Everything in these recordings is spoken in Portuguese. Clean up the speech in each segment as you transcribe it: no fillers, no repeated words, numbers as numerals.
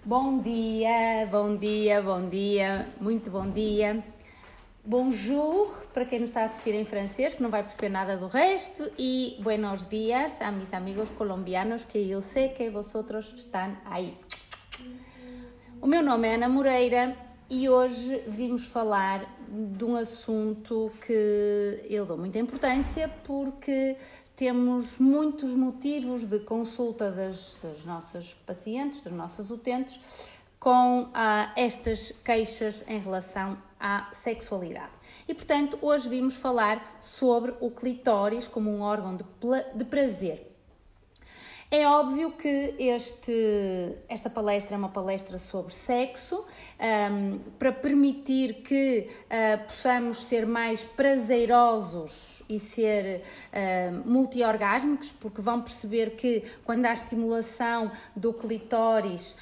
Bom dia, bom dia, bom dia, muito bom dia. Bonjour, para quem nos está a assistir em francês, que não vai perceber nada do resto. E buenos días a mis amigos colombianos, que eu sei que vosotros estão aí. O meu nome é Ana Moreira e hoje vimos falar de um assunto que eu dou muita importância porque temos muitos motivos de consulta das nossas pacientes, dos nossos utentes, com estas queixas em relação à sexualidade. E, portanto, hoje vimos falar sobre o clitóris como um órgão de prazer. É óbvio que esta palestra é uma palestra sobre sexo, para permitir que possamos ser mais prazerosos e ser multiorgásmicos, porque vão perceber que quando há estimulação do clitóris,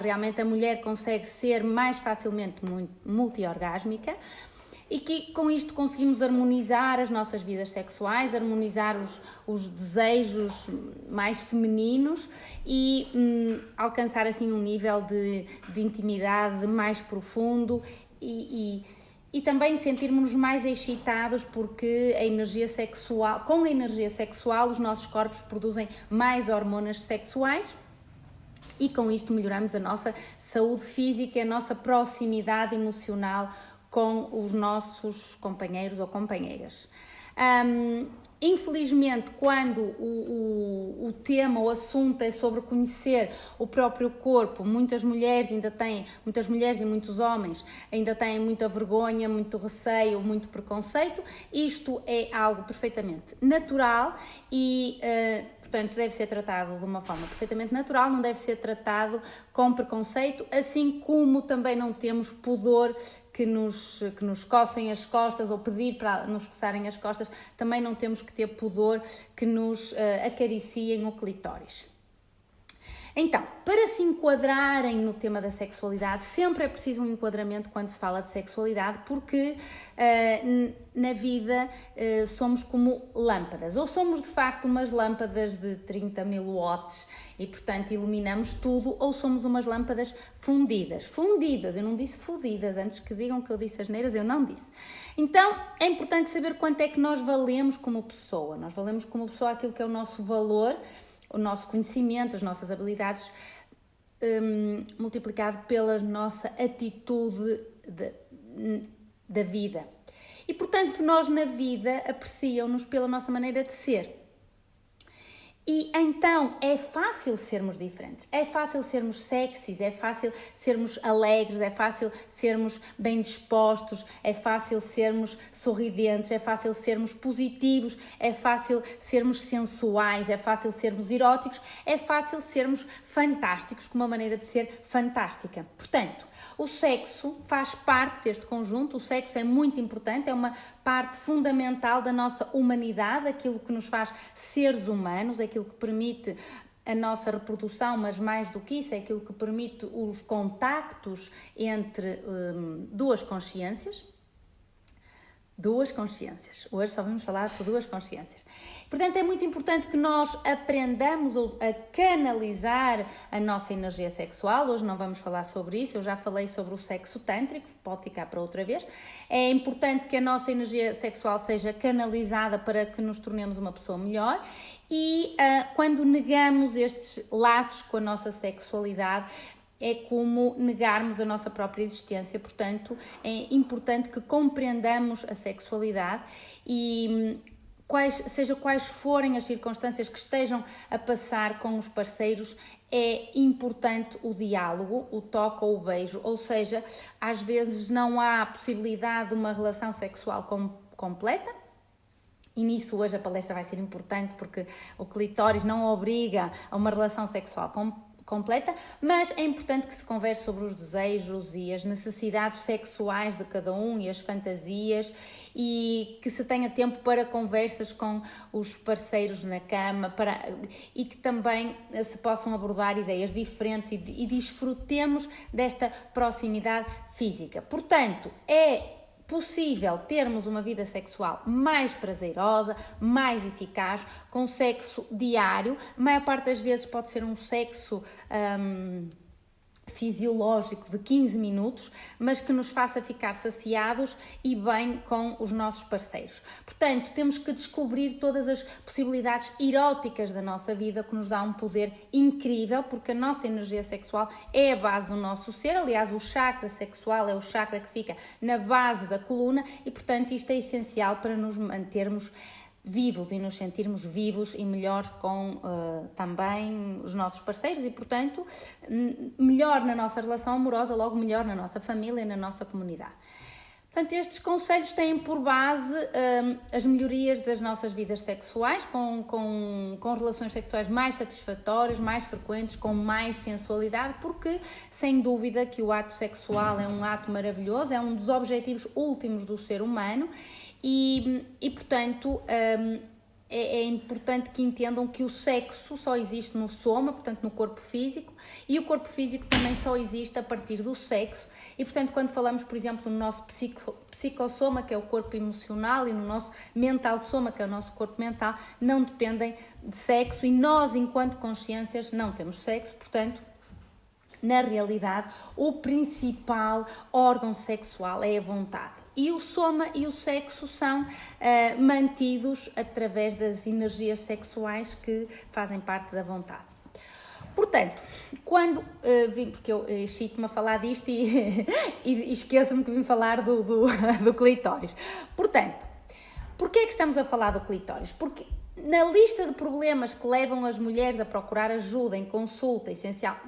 realmente a mulher consegue ser mais facilmente multiorgásmica. E que com isto conseguimos harmonizar as nossas vidas sexuais, harmonizar os desejos mais femininos e alcançar assim um nível de intimidade mais profundo e também sentirmos-nos mais excitados porque com a energia sexual os nossos corpos produzem mais hormonas sexuais e com isto melhoramos a nossa saúde física, a nossa proximidade emocional com os nossos companheiros ou companheiras. Infelizmente, quando o tema, o assunto é sobre conhecer o próprio corpo, muitas mulheres e muitos homens ainda têm muita vergonha, muito receio, muito preconceito. Isto é algo perfeitamente natural e portanto, deve ser tratado de uma forma perfeitamente natural, não deve ser tratado com preconceito, assim como também não temos pudor que nos cocem as costas ou pedir para nos coçarem as costas, também não temos que ter pudor que nos acariciem o clitóris. Então, para se enquadrarem no tema da sexualidade, sempre é preciso um enquadramento quando se fala de sexualidade, porque na vida somos como lâmpadas, ou somos de facto umas lâmpadas de 30.000 watts e portanto iluminamos tudo, ou somos umas lâmpadas fundidas, eu não disse fodidas, antes que digam que eu disse asneiras, eu não disse. Então, é importante saber quanto é que nós valemos como pessoa, aquilo que é o nosso valor, o nosso conhecimento, as nossas habilidades, multiplicado pela nossa atitude da vida. E, portanto, nós na vida apreciam-nos pela nossa maneira de ser. E então é fácil sermos diferentes, é fácil sermos sexys, é fácil sermos alegres, é fácil sermos bem dispostos, é fácil sermos sorridentes, é fácil sermos positivos, é fácil sermos sensuais, é fácil sermos eróticos, é fácil sermos fantásticos, com uma maneira de ser fantástica. Portanto, o sexo faz parte deste conjunto, o sexo é muito importante, é uma parte fundamental da nossa humanidade, aquilo que nos faz seres humanos, aquilo que permite a nossa reprodução, mas mais do que isso, é aquilo que permite os contactos entre duas consciências. Hoje só vamos falar de duas consciências. Portanto, é muito importante que nós aprendamos a canalizar a nossa energia sexual. Hoje não vamos falar sobre isso, eu já falei sobre o sexo tântrico, pode ficar para outra vez. É importante que a nossa energia sexual seja canalizada para que nos tornemos uma pessoa melhor e quando negamos estes laços com a nossa sexualidade, é como negarmos a nossa própria existência. Portanto, é importante que compreendamos a sexualidade e seja quais forem as circunstâncias que estejam a passar com os parceiros, é importante o diálogo, o toque ou o beijo, ou seja, às vezes não há possibilidade de uma relação sexual completa. E nisso hoje a palestra vai ser importante porque o clitóris não obriga a uma relação sexual completa, mas é importante que se converse sobre os desejos e as necessidades sexuais de cada um e as fantasias e que se tenha tempo para conversas com os parceiros na cama e que também se possam abordar ideias diferentes e desfrutemos desta proximidade física. Portanto, é possível termos uma vida sexual mais prazerosa, mais eficaz, com sexo diário. A maior parte das vezes pode ser um sexo fisiológico de 15 minutos, mas que nos faça ficar saciados e bem com os nossos parceiros. Portanto, temos que descobrir todas as possibilidades eróticas da nossa vida, que nos dá um poder incrível, porque a nossa energia sexual é a base do nosso ser. Aliás, o chakra sexual é o chakra que fica na base da coluna e, portanto, isto é essencial para nos mantermos vivos e nos sentirmos vivos e melhores com também os nossos parceiros e, portanto, melhor na nossa relação amorosa, logo melhor na nossa família e na nossa comunidade. Portanto, estes conselhos têm por base as melhorias das nossas vidas sexuais, com relações sexuais mais satisfatórias, mais frequentes, com mais sensualidade, porque, sem dúvida, que o ato sexual é um ato maravilhoso, é um dos objetivos últimos do ser humano e portanto, é importante que entendam que o sexo só existe no soma, portanto no corpo físico, e o corpo físico também só existe a partir do sexo. E portanto, quando falamos, por exemplo, no nosso psicossoma, que é o corpo emocional, e no nosso mental soma, que é o nosso corpo mental, não dependem de sexo, e nós, enquanto consciências, não temos sexo. Portanto, na realidade, o principal órgão sexual é a vontade. E o soma e o sexo são mantidos através das energias sexuais que fazem parte da vontade. Portanto, quando vim, porque eu excito-me a falar disto e esqueço-me que vim falar do clitóris. Portanto, porquê é que estamos a falar do clitóris? Porque na lista de problemas que levam as mulheres a procurar ajuda em consulta essencial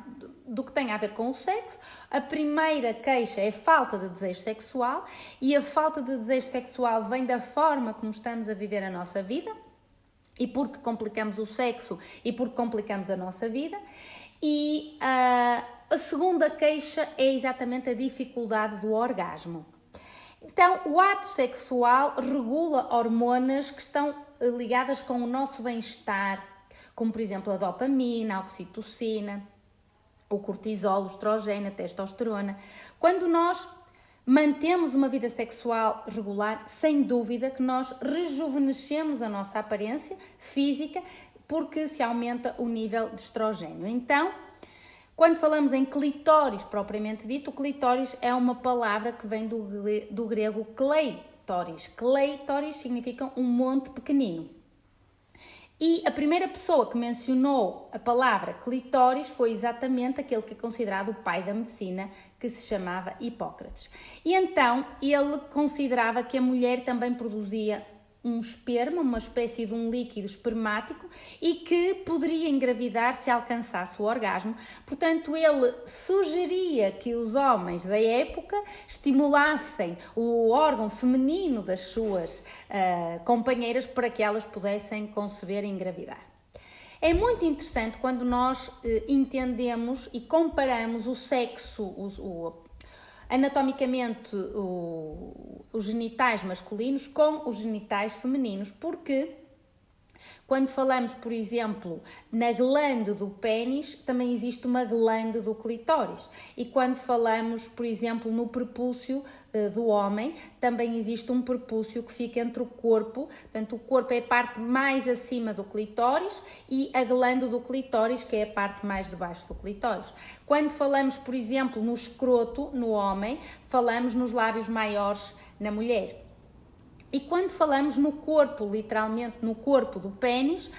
do que tem a ver com o sexo, a primeira queixa é a falta de desejo sexual, e a falta de desejo sexual vem da forma como estamos a viver a nossa vida, e porque complicamos o sexo e porque complicamos a nossa vida. E a segunda queixa é exatamente a dificuldade do orgasmo. Então, o ato sexual regula hormonas que estão ligadas com o nosso bem-estar, como por exemplo a dopamina, a oxitocina, o cortisol, o estrogênio, a testosterona. Quando nós mantemos uma vida sexual regular, sem dúvida que nós rejuvenescemos a nossa aparência física, porque se aumenta o nível de estrogênio. Então, quando falamos em clitóris propriamente dito, o clitóris é uma palavra que vem do grego kleitoris. Kleitoris significa um monte pequenino. E a primeira pessoa que mencionou a palavra clitóris foi exatamente aquele que é considerado o pai da medicina, que se chamava Hipócrates. E então ele considerava que a mulher também produzia um esperma, uma espécie de um líquido espermático, e que poderia engravidar se alcançasse o orgasmo. Portanto, ele sugeria que os homens da época estimulassem o órgão feminino das suas companheiras para que elas pudessem conceber e engravidar. É muito interessante quando nós entendemos e comparamos o sexo, anatomicamente os genitais masculinos com os genitais femininos, porque quando falamos, por exemplo, na glande do pênis, também existe uma glande do clitóris. E quando falamos, por exemplo, no prepúcio do homem, também existe um prepúcio que fica entre o corpo. Portanto, o corpo é a parte mais acima do clitóris e a glande do clitóris, que é a parte mais debaixo do clitóris. Quando falamos, por exemplo, no escroto, no homem, falamos nos lábios maiores na mulher. E quando falamos no corpo, literalmente no corpo do pênis,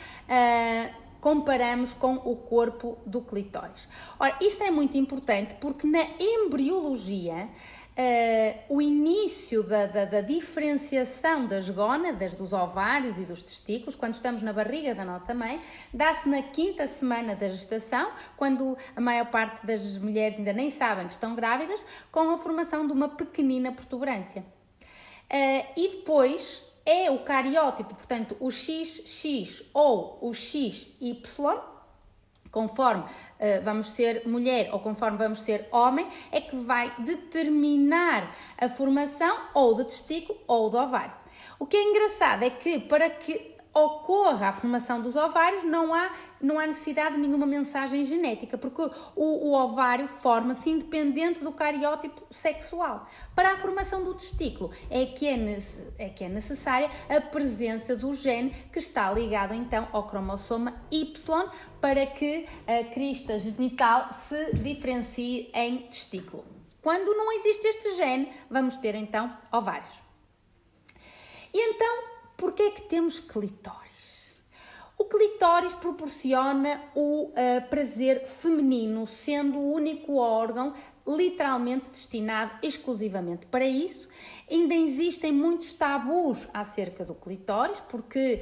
comparamos com o corpo do clitóris. Ora, isto é muito importante porque na embriologia, o início da diferenciação das gónadas, dos ovários e dos testículos, quando estamos na barriga da nossa mãe, dá-se na 5ª semana da gestação, quando a maior parte das mulheres ainda nem sabem que estão grávidas, com a formação de uma pequenina protuberância. E depois é o cariótipo, portanto o XX ou o XY, conforme vamos ser mulher ou conforme vamos ser homem, é que vai determinar a formação ou do testículo ou do ovário. O que é engraçado é que para que ocorra a formação dos ovários, não há necessidade de nenhuma mensagem genética, porque o ovário forma-se independente do cariótipo sexual. Para a formação do testículo é que é necessária a presença do gene que está ligado então ao cromossoma Y para que a crista genital se diferencie em testículo. Quando não existe este gene, vamos ter então ovários. E então, por que é que temos clitóris? O clitóris proporciona o prazer feminino, sendo o único órgão literalmente destinado exclusivamente para isso. Ainda existem muitos tabus acerca do clitóris, porque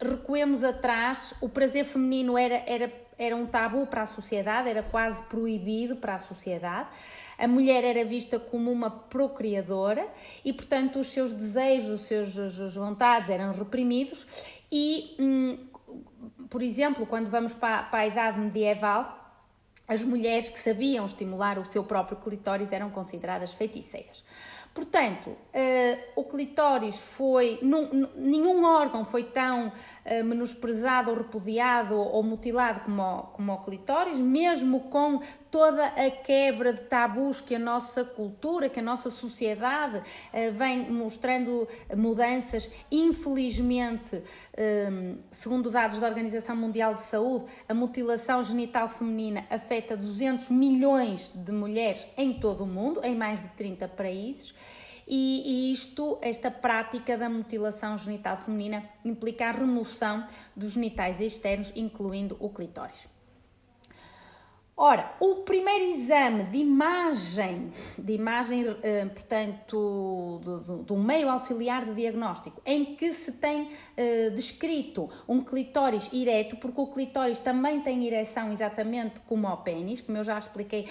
recuemos atrás, o prazer feminino era um tabu para a sociedade, era quase proibido para a sociedade. A mulher era vista como uma procriadora e, portanto, os seus desejos, as suas vontades eram reprimidos e, por exemplo, quando vamos para a Idade Medieval, as mulheres que sabiam estimular o seu próprio clitóris eram consideradas feiticeiras. Portanto, o clitóris nenhum órgão foi tão menosprezado ou repudiado ou mutilado como o clitóris, mesmo com toda a quebra de tabus que a nossa cultura, que a nossa sociedade vem mostrando mudanças. Infelizmente, segundo dados da Organização Mundial de Saúde, a mutilação genital feminina afeta 200 milhões de mulheres em todo o mundo, em mais de 30 países. E esta prática da mutilação genital feminina implica a remoção dos genitais externos, incluindo o clitóris. Ora, o primeiro exame de imagem, portanto, do meio auxiliar de diagnóstico, em que se tem descrito um clitóris ereto, porque o clitóris também tem ereção exatamente como o pênis, como eu já expliquei,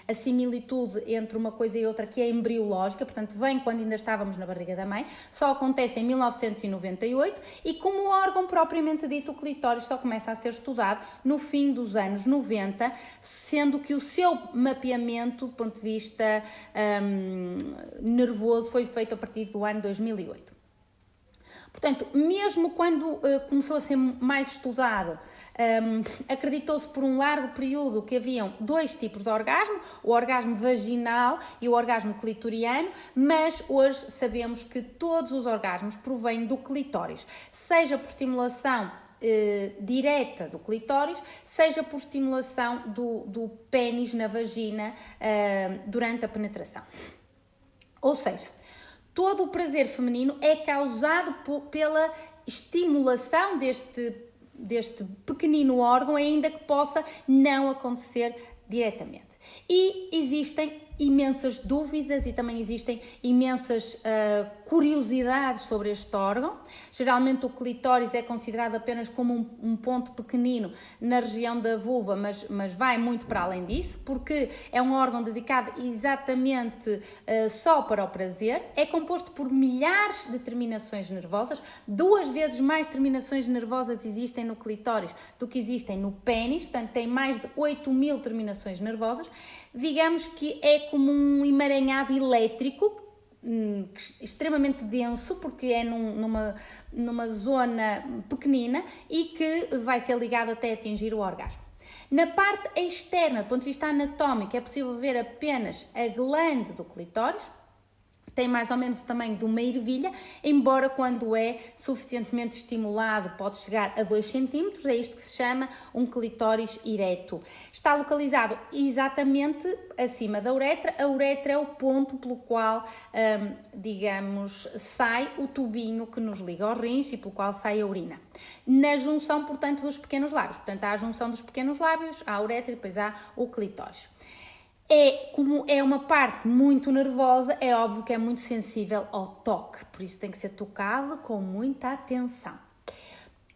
a similitude entre uma coisa e outra que é embriológica, portanto, vem quando ainda estávamos na barriga da mãe, só acontece em 1998 e como órgão propriamente dito, o clitóris só começa a ser estudado no fim dos anos 90, sendo que o seu mapeamento do ponto de vista nervoso foi feito a partir do ano 2008. Portanto, mesmo quando começou a ser mais estudado, acreditou-se por um largo período que haviam dois tipos de orgasmo, o orgasmo vaginal e o orgasmo clitoriano, mas hoje sabemos que todos os orgasmos provêm do clitóris, seja por estimulação direta do clitóris, seja por estimulação do pênis na vagina durante a penetração. Ou seja, todo o prazer feminino é causado pela estimulação deste pequenino órgão, ainda que possa não acontecer diretamente. E existem imensas dúvidas e também existem imensas curiosidades sobre este órgão. Geralmente o clitóris é considerado apenas como um ponto pequenino na região da vulva, mas vai muito para além disso, porque é um órgão dedicado exatamente só para o prazer. É composto por milhares de terminações nervosas, 2 vezes mais terminações nervosas existem no clitóris do que existem no pênis, portanto tem mais de 8.000 terminações nervosas. Digamos que é como um emaranhado elétrico, extremamente denso, porque é numa zona pequenina e que vai ser ligado até atingir o orgasmo. Na parte externa, do ponto de vista anatómico, é possível ver apenas a glande do clitóris. Tem mais ou menos o tamanho de uma ervilha, embora quando é suficientemente estimulado pode chegar a 2 cm, é isto que se chama um clitóris ereto. Está localizado exatamente acima da uretra. A uretra é o ponto pelo qual, sai o tubinho que nos liga aos rins e pelo qual sai a urina. Na junção, portanto, dos pequenos lábios. Portanto, há a junção dos pequenos lábios, há a uretra e depois há o clitóris. Como é uma parte muito nervosa, é óbvio que é muito sensível ao toque, por isso tem que ser tocado com muita atenção.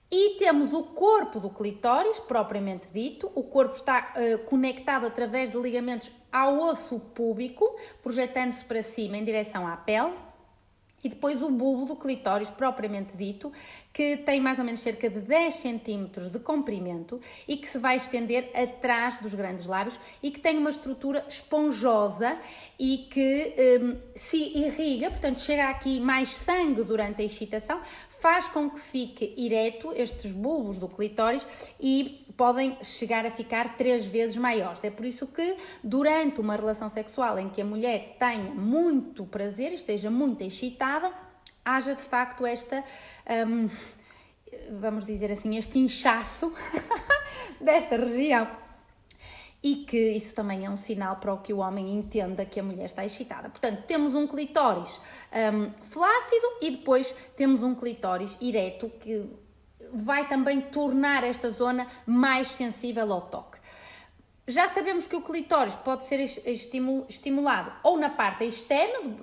E temos o corpo do clitóris, propriamente dito. O corpo está conectado através de ligamentos ao osso púbico, projetando-se para cima em direção à pelve. E depois o bulbo do clitóris, propriamente dito, que tem mais ou menos cerca de 10 centímetros de comprimento e que se vai estender atrás dos grandes lábios e que tem uma estrutura esponjosa e que se irriga, portanto chega aqui mais sangue durante a excitação, faz com que fique ereto estes bulbos do clitóris e podem chegar a ficar 3 vezes maiores. É por isso que durante uma relação sexual em que a mulher tenha muito prazer e esteja muito excitada, haja de facto esta, vamos dizer assim, este inchaço desta região. E que isso também é um sinal para que o homem entenda que a mulher está excitada. Portanto, temos um clitóris flácido e depois temos um clitóris ereto que vai também tornar esta zona mais sensível ao toque. Já sabemos que o clitóris pode ser estimulado ou na parte externa,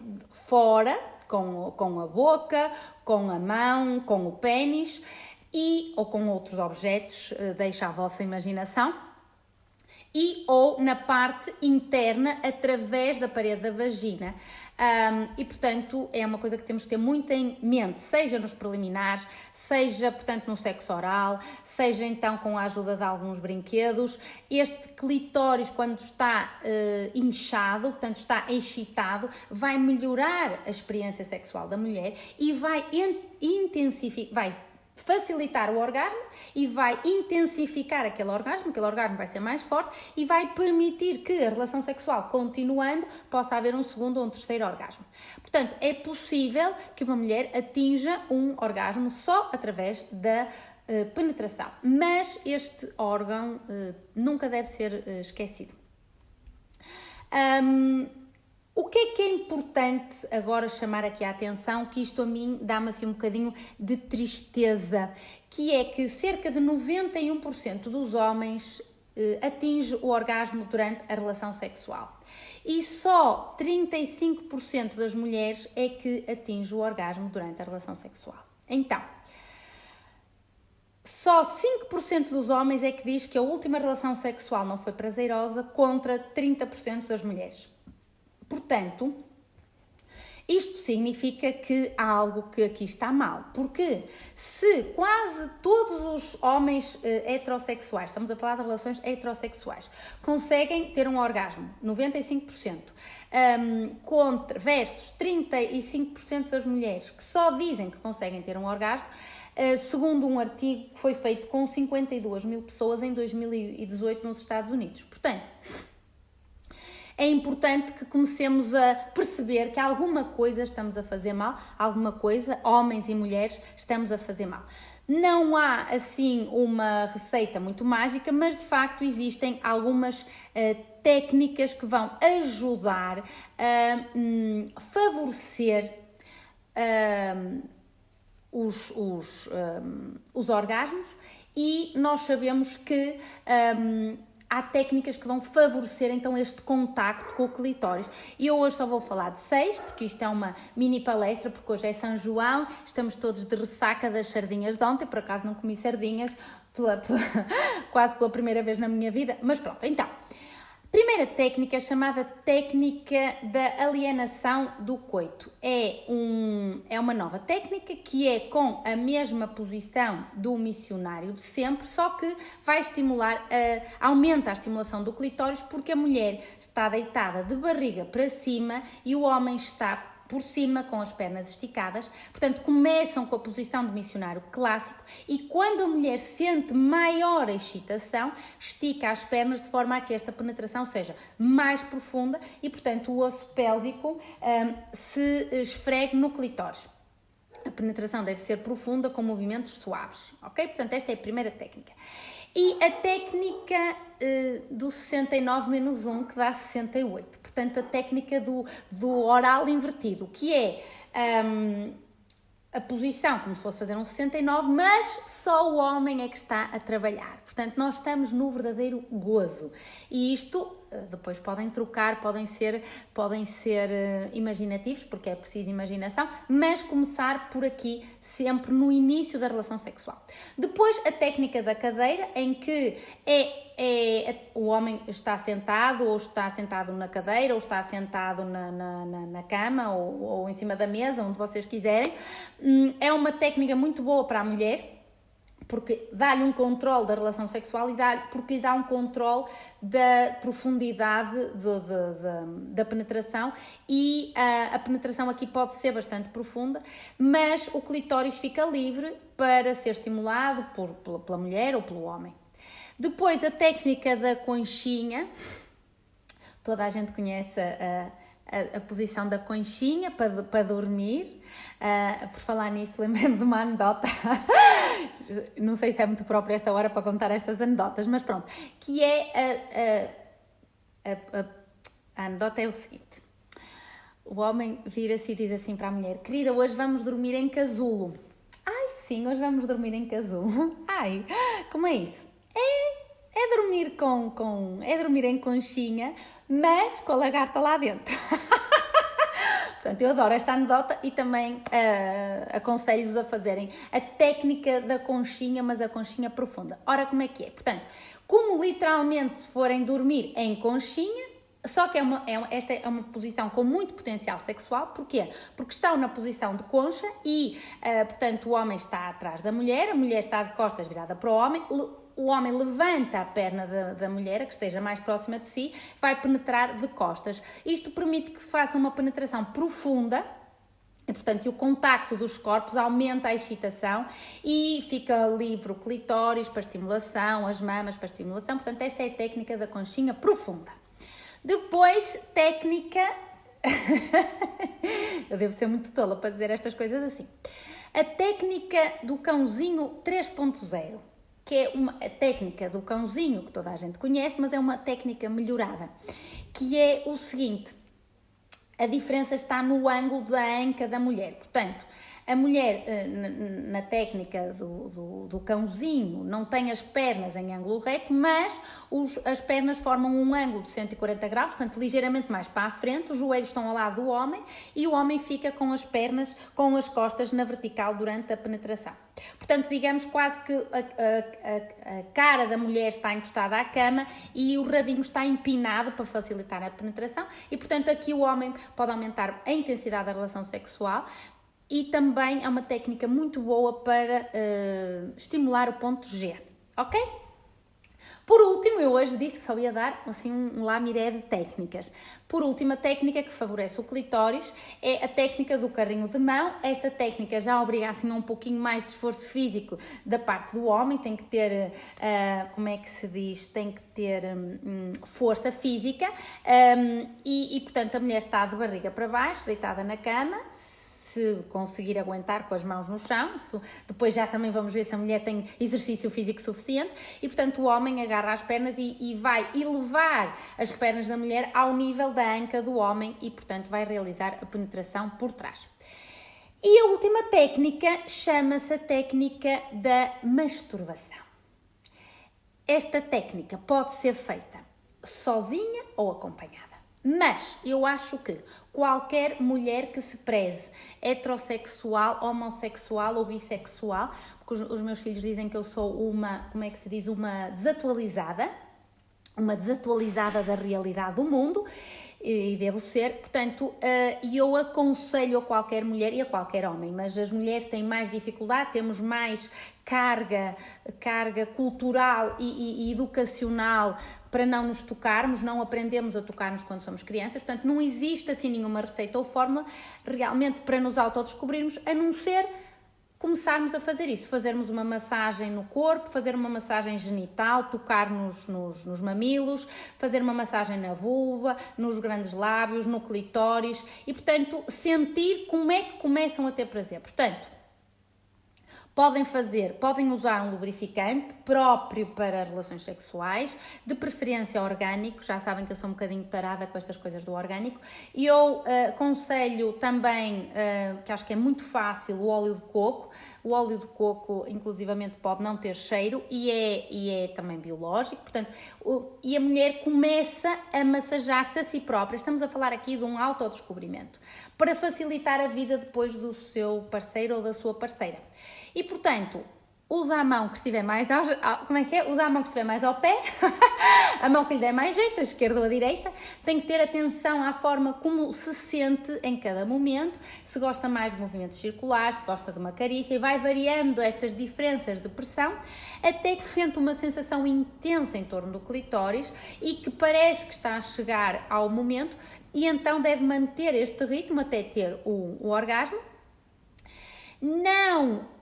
fora, com a boca, com a mão, com o pênis ou com outros objetos, deixa à vossa imaginação. Ou na parte interna, através da parede da vagina. E, portanto, é uma coisa que temos que ter muito em mente, seja nos preliminares, seja, portanto, no sexo oral, seja, então, com a ajuda de alguns brinquedos. Este clitóris, quando está inchado, portanto, está excitado, vai melhorar a experiência sexual da mulher e vai facilitar o orgasmo e vai intensificar aquele orgasmo vai ser mais forte e vai permitir que a relação sexual, continuando, possa haver um segundo ou um terceiro orgasmo. Portanto, é possível que uma mulher atinja um orgasmo só através da penetração, mas este órgão nunca deve ser esquecido. O que é importante agora chamar aqui a atenção, que isto a mim dá-me assim um bocadinho de tristeza, que é que cerca de 91% dos homens atinge o orgasmo durante a relação sexual e só 35% das mulheres é que atinge o orgasmo durante a relação sexual. Então, só 5% dos homens é que diz que a última relação sexual não foi prazerosa, contra 30% das mulheres. Portanto, isto significa que há algo que aqui está mal. Porque se quase todos os homens heterossexuais, estamos a falar de relações heterossexuais, conseguem ter um orgasmo, 95%, versus 35% das mulheres que só dizem que conseguem ter um orgasmo, segundo um artigo que foi feito com 52 mil pessoas em 2018 nos Estados Unidos. Portanto, é importante que comecemos a perceber que alguma coisa estamos a fazer mal, alguma coisa, homens e mulheres, estamos a fazer mal. Não há, assim, uma receita muito mágica, mas, de facto, existem algumas técnicas que vão ajudar a favorecer os orgasmos e nós sabemos que há técnicas que vão favorecer então este contacto com o clitóris. E eu hoje só vou falar de 6, porque isto é uma mini palestra, porque hoje é São João, estamos todos de ressaca das sardinhas de ontem, por acaso não comi sardinhas quase pela primeira vez na minha vida, mas pronto, então. Primeira técnica, chamada técnica da alienação do coito. É uma nova técnica que é com a mesma posição do missionário de sempre, só que vai estimular, aumenta a estimulação do clitóris, porque a mulher está deitada de barriga para cima e o homem está por cima, com as pernas esticadas. Portanto, começam com a posição de missionário clássico e quando a mulher sente maior excitação, estica as pernas de forma a que esta penetração seja mais profunda e, portanto, o osso pélvico se esfregue no clitóris. A penetração deve ser profunda, com movimentos suaves, ok? Portanto, esta é a primeira técnica. E a técnica do 69-1, que dá 68. Portanto, a técnica do oral invertido, que é a posição como se fosse fazer um 69, mas só o homem é que está a trabalhar. Portanto, nós estamos no verdadeiro gozo. E isto, depois podem trocar, podem ser imaginativos, porque é preciso imaginação, mas começar por aqui, sempre no início da relação sexual. Depois, a técnica da cadeira, em que o o homem está sentado, ou está sentado na cadeira, ou está sentado na cama, ou em cima da mesa, onde vocês quiserem. É uma técnica muito boa para a mulher, porque dá-lhe um controle da relação sexual porque lhe dá um controle da profundidade da penetração, e a penetração aqui pode ser bastante profunda, mas o clitóris fica livre para ser estimulado pela mulher ou pelo homem. Depois, a técnica da conchinha. Toda a gente conhece a posição da conchinha para dormir. Por falar nisso, lembrei-me de uma anedota. Não sei se é muito própria esta hora para contar estas anedotas, mas pronto. Que é a anedota é o seguinte. O homem vira-se e diz assim para a mulher: querida, hoje vamos dormir em casulo. Ai, sim, hoje vamos dormir em casulo. Ai, como é isso? É dormir em conchinha, mas com a lagarta lá dentro. Portanto, eu adoro esta anedota e também aconselho-vos a fazerem a técnica da conchinha, mas a conchinha profunda. Ora, como é que é? Portanto, como literalmente se forem dormir em conchinha, só que esta é uma posição com muito potencial sexual. Porquê? Porque estão na posição de concha e, portanto, o homem está atrás da mulher, a mulher está de costas virada para o homem levanta a perna da mulher, a que esteja mais próxima de si, vai penetrar de costas. Isto permite que faça uma penetração profunda, e, portanto, o contacto dos corpos aumenta a excitação e fica livre o clitóris para estimulação, as mamas para estimulação. Portanto, esta é a técnica da conchinha profunda. Depois, técnica... Eu devo ser muito tola para dizer estas coisas assim. A técnica do cãozinho 3.0. Que é uma técnica do cãozinho que toda a gente conhece, mas é uma técnica melhorada, que é o seguinte: a diferença está no ângulo da anca da mulher. Portanto, a mulher, na técnica do cãozinho, não tem as pernas em ângulo reto, mas as pernas formam um ângulo de 140 graus, portanto, ligeiramente mais para a frente, os joelhos estão ao lado do homem e o homem fica com as pernas, com as costas na vertical durante a penetração. Portanto, digamos quase que a cara da mulher está encostada à cama e o rabinho está empinado para facilitar a penetração e, portanto, aqui o homem pode aumentar a intensidade da relação sexual. E também é uma técnica muito boa para estimular o ponto G, ok? Por último, eu hoje disse que só ia dar assim, um lamiré de técnicas. Por último, a técnica que favorece o clitóris é a técnica do carrinho de mão. Esta técnica já obriga assim, a um pouquinho mais de esforço físico da parte do homem, tem que ter, como é que se diz, tem que ter força física e, portanto, a mulher está de barriga para baixo, deitada na cama, se conseguir aguentar com as mãos no chão. Isso, depois já também vamos ver se a mulher tem exercício físico suficiente e, portanto, o homem agarra as pernas e vai elevar as pernas da mulher ao nível da anca do homem e, portanto, vai realizar a penetração por trás. E a última técnica chama-se a técnica da masturbação. Esta técnica pode ser feita sozinha ou acompanhada. Mas eu acho que qualquer mulher que se preze, heterossexual, homossexual ou bissexual, porque os meus filhos dizem que eu sou uma, como é que se diz, uma desatualizada da realidade do mundo, e devo ser, portanto, eu aconselho a qualquer mulher e a qualquer homem, mas as mulheres têm mais dificuldade, temos mais carga cultural e educacional para não nos tocarmos, não aprendemos a tocar-nos quando somos crianças, portanto não existe assim nenhuma receita ou fórmula realmente para nos autodescobrirmos, a não ser começarmos a fazer isso, fazermos uma massagem no corpo, fazer uma massagem genital, tocar nos mamilos, fazer uma massagem na vulva, nos grandes lábios, no clitóris e, portanto, sentir como é que começam a ter prazer. Portanto, podem usar um lubrificante próprio para relações sexuais, de preferência orgânico, já sabem que eu sou um bocadinho tarada com estas coisas do orgânico, e eu aconselho também, que acho que é muito fácil, o óleo de coco. O óleo de coco, inclusivamente, pode não ter cheiro e é também biológico, portanto, e a mulher começa a massajar-se a si própria. Estamos a falar aqui de um autodescobrimento, para facilitar a vida depois do seu parceiro ou da sua parceira. E, portanto, usa a mão que estiver mais como é que é? Usa a mão que estiver mais ao pé, a mão que lhe der mais jeito, a esquerda ou a direita. Tem que ter atenção à forma como se sente em cada momento, se gosta mais de movimentos circulares, se gosta de uma carícia, e vai variando estas diferenças de pressão até que sente uma sensação intensa em torno do clitóris e que parece que está a chegar ao momento, e então deve manter este ritmo até ter o orgasmo. Não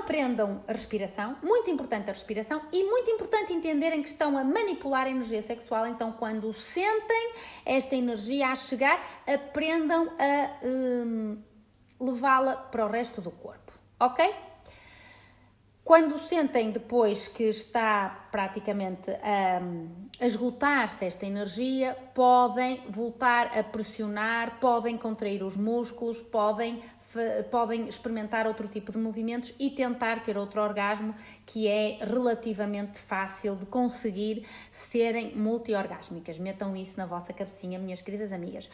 prendam a respiração, muito importante a respiração, e muito importante entenderem que estão a manipular a energia sexual. Então, quando sentem esta energia a chegar, aprendam a levá-la para o resto do corpo, ok? Quando sentem depois que está praticamente a esgotar-se esta energia, podem voltar a pressionar, podem contrair os músculos, podem experimentar outro tipo de movimentos e tentar ter outro orgasmo, que é relativamente fácil de conseguir serem multiorgásmicas. Metam isso na vossa cabecinha, minhas queridas amigas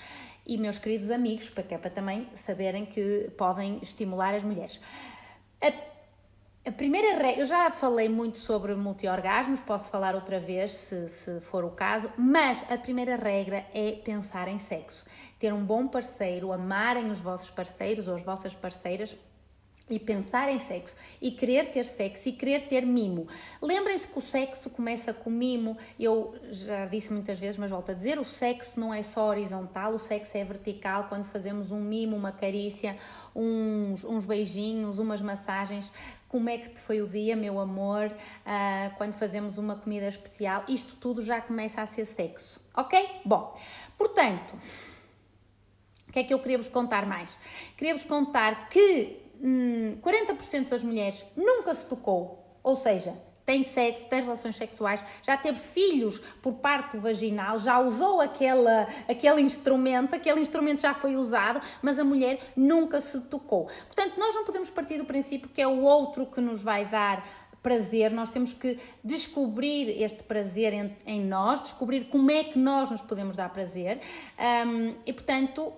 e meus queridos amigos, para também saberem que podem estimular as mulheres. A primeira regra, eu já falei muito sobre multiorgasmos, posso falar outra vez se for o caso, mas a primeira regra é pensar em sexo. Ter um bom parceiro, amarem os vossos parceiros ou as vossas parceiras e pensar em sexo e querer ter sexo e querer ter mimo. Lembrem-se que o sexo começa com mimo. Eu já disse muitas vezes, mas volto a dizer, o sexo não é só horizontal, o sexo é vertical, quando fazemos um mimo, uma carícia, uns beijinhos, umas massagens. Como é que te foi o dia, meu amor? Quando fazemos uma comida especial, isto tudo já começa a ser sexo, ok? Bom, portanto, o que é que eu queria vos contar mais? Queria vos contar que 40% das mulheres nunca se tocou, ou seja, tem sexo, tem relações sexuais, já teve filhos por parto vaginal, já usou aquele instrumento já foi usado, mas a mulher nunca se tocou. Portanto, nós não podemos partir do princípio que é o outro que nos vai dar prazer, nós temos que descobrir este prazer em nós, descobrir como é que nós nos podemos dar prazer e, portanto,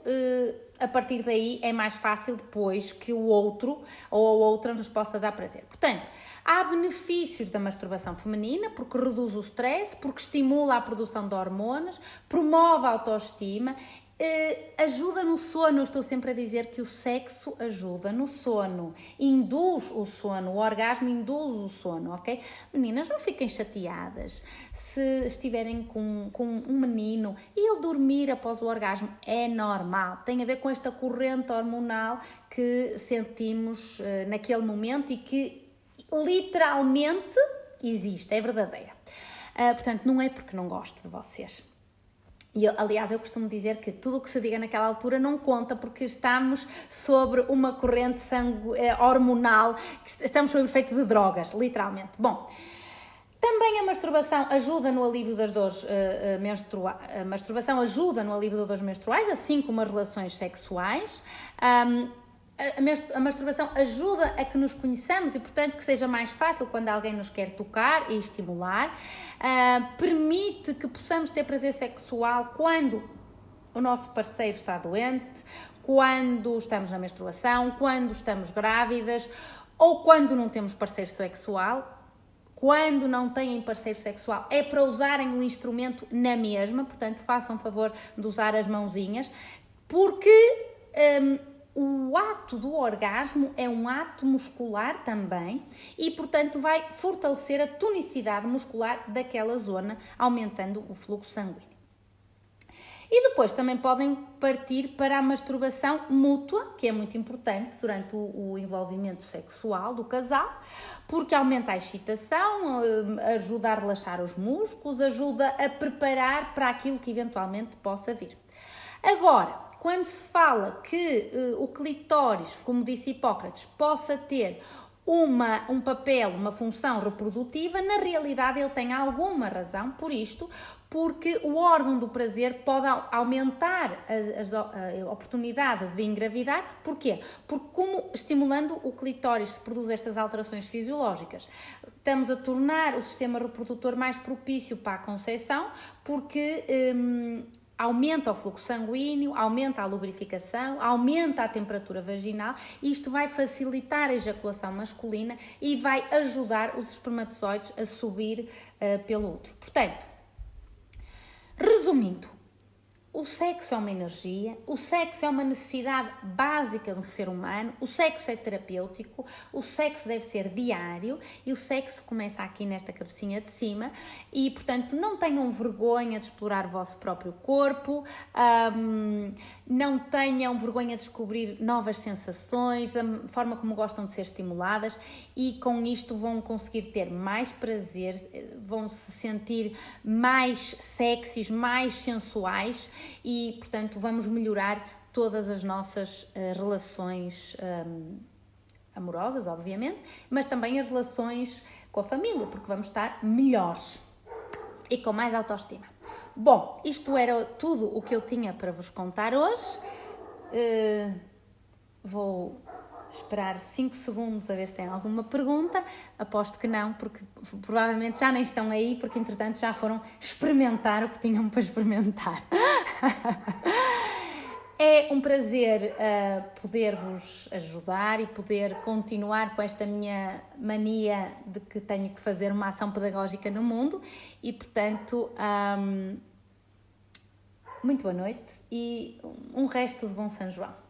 a partir daí é mais fácil depois que o outro ou a outra nos possa dar prazer. Portanto, há benefícios da masturbação feminina, porque reduz o stress, porque estimula a produção de hormonas, promove a autoestima, ajuda no sono. Eu estou sempre a dizer que o sexo ajuda no sono, induz o sono, o orgasmo induz o sono, ok? Meninas, não fiquem chateadas se estiverem com um menino e ele dormir após o orgasmo, é normal, tem a ver com esta corrente hormonal que sentimos naquele momento e que literalmente existe, é verdadeira. Portanto, não é porque não gosto de vocês. E aliás, eu costumo dizer que tudo o que se diga naquela altura não conta, porque estamos sobre uma corrente hormonal, estamos sob efeito de drogas, literalmente. Bom, também a masturbação ajuda no alívio das dores menstruais. A masturbação ajuda no alívio das dores menstruais, assim como as relações sexuais. A masturbação ajuda a que nos conheçamos e, portanto, que seja mais fácil quando alguém nos quer tocar e estimular. Permite que possamos ter prazer sexual quando o nosso parceiro está doente, quando estamos na menstruação, quando estamos grávidas ou quando não temos parceiro sexual. Quando não têm parceiro sexual, é para usarem o instrumento na mesma, portanto, façam favor de usar as mãozinhas, porque o ato do orgasmo é um ato muscular também e, portanto, vai fortalecer a tonicidade muscular daquela zona, aumentando o fluxo sanguíneo. E depois também podem partir para a masturbação mútua, que é muito importante durante o envolvimento sexual do casal, porque aumenta a excitação, ajuda a relaxar os músculos, ajuda a preparar para aquilo que eventualmente possa vir. Agora, quando se fala que o clitóris, como disse Hipócrates, possa ter um papel, uma função reprodutiva, na realidade ele tem alguma razão por isto, porque o órgão do prazer pode aumentar a oportunidade de engravidar. Porquê? Porque como estimulando o clitóris se produz estas alterações fisiológicas, estamos a tornar o sistema reprodutor mais propício para a conceção, porque aumenta o fluxo sanguíneo, aumenta a lubrificação, aumenta a temperatura vaginal e isto vai facilitar a ejaculação masculina e vai ajudar os espermatozoides a subir pelo útero. Portanto, resumindo, o sexo é uma energia, o sexo é uma necessidade básica do ser humano, o sexo é terapêutico, o sexo deve ser diário e o sexo começa aqui nesta cabecinha de cima e, portanto, não tenham vergonha de explorar o vosso próprio corpo, não tenham vergonha de descobrir novas sensações, da forma como gostam de ser estimuladas e com isto vão conseguir ter mais prazer, vão se sentir mais sexys, mais sensuais e, portanto, vamos melhorar todas as nossas relações amorosas, obviamente, mas também as relações com a família, porque vamos estar melhores e com mais autoestima. Bom, isto era tudo o que eu tinha para vos contar hoje. Vou esperar 5 segundos a ver se tem alguma pergunta. Aposto que não, porque provavelmente já nem estão aí, porque entretanto já foram experimentar o que tinham para experimentar. É um prazer poder-vos ajudar e poder continuar com esta minha mania de que tenho que fazer uma ação pedagógica no mundo e, portanto, muito boa noite e um resto de bom São João.